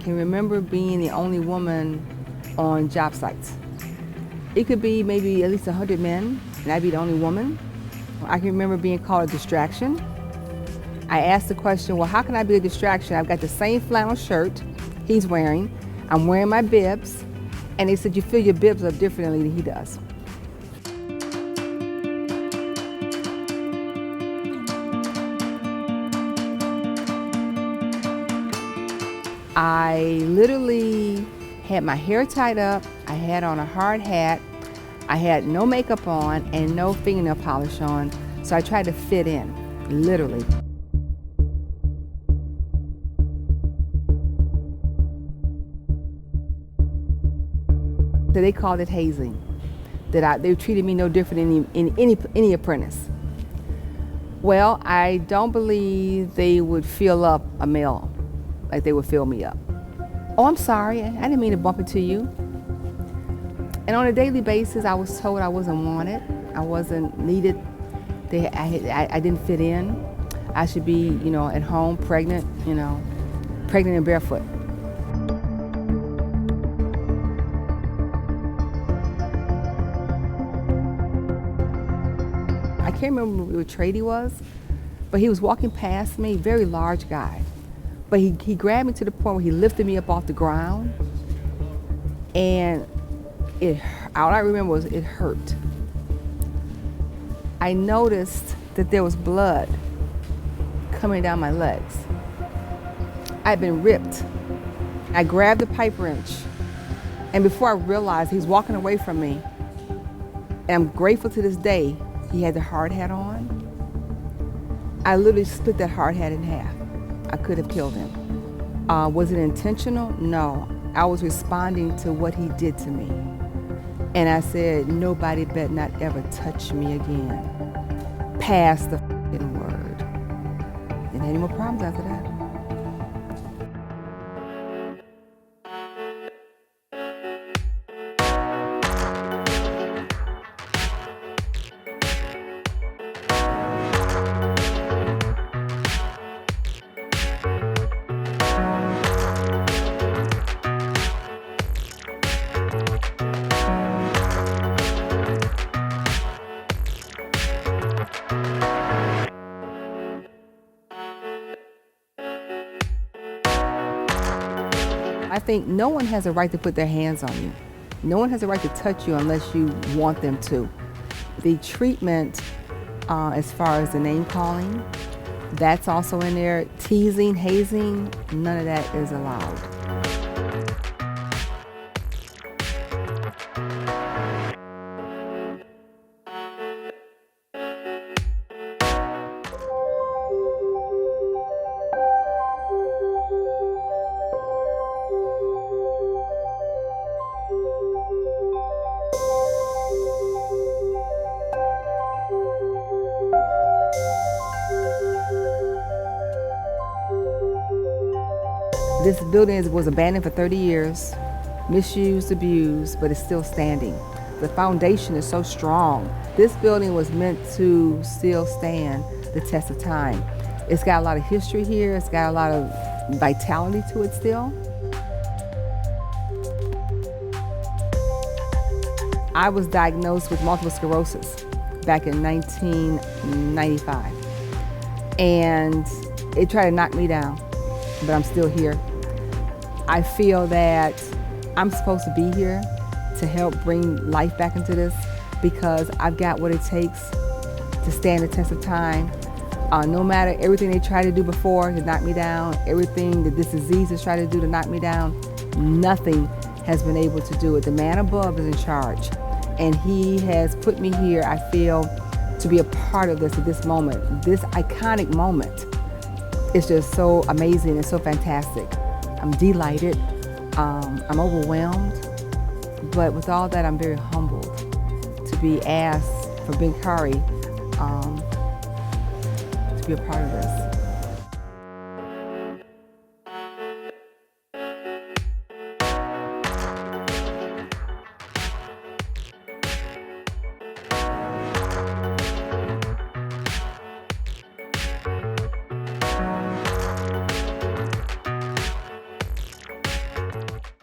can remember being the only woman on job sites. It could be maybe at least 100 men, and I'd be the only woman. I can remember being called a distraction. I asked the question, well, how can I be a distraction? I've got the same flannel shirt he's wearing. I'm wearing my bibs. And they said, you feel your bibs up differently than he does. I literally had my hair tied up, I had on a hard hat, I had no makeup on and no fingernail polish on, so I tried to fit in, literally. So they called it hazing, they treated me no different than any apprentice. Well, I don't believe they would fill up a male like they would fill me up. Oh, I'm sorry, I didn't mean to bump into you. And on a daily basis, I was told I wasn't wanted, I wasn't needed, I didn't fit in. I should be, at home, pregnant, pregnant and barefoot. I can't remember what trade he was, but he was walking past me, very large guy. But he grabbed me to the point where he lifted me up off the ground, and all I remember was it hurt. I noticed that there was blood coming down my legs. I'd been ripped. I grabbed the pipe wrench, and before I realized he was walking away from me, and I'm grateful to this day he had the hard hat on, I literally split that hard hat in half. I could have killed him. Was it intentional? No. I was responding to what he did to me. And I said, nobody better not ever touch me again. Pass the f***ing word. Didn't have any more problems after that. I think no one has a right to put their hands on you. No one has a right to touch you unless you want them to. The treatment, as far as the name calling, that's also in there. Teasing, hazing, none of that is allowed. This building was abandoned for 30 years, misused, abused, but it's still standing. The foundation is so strong. This building was meant to still stand the test of time. It's got a lot of history here. It's got a lot of vitality to it still. I was diagnosed with multiple sclerosis back in 1995. And it tried to knock me down, but I'm still here. I feel that I'm supposed to be here to help bring life back into this because I've got what it takes to stand the test of time. No matter everything they tried to do before to knock me down, everything that this disease has tried to do to knock me down, nothing has been able to do it. The man above is in charge, and he has put me here, I feel, to be a part of this at this moment. This iconic moment is just so amazing and so fantastic. I'm delighted, I'm overwhelmed, but with all that, I'm very humbled to be asked for Big Curry to be a part of this.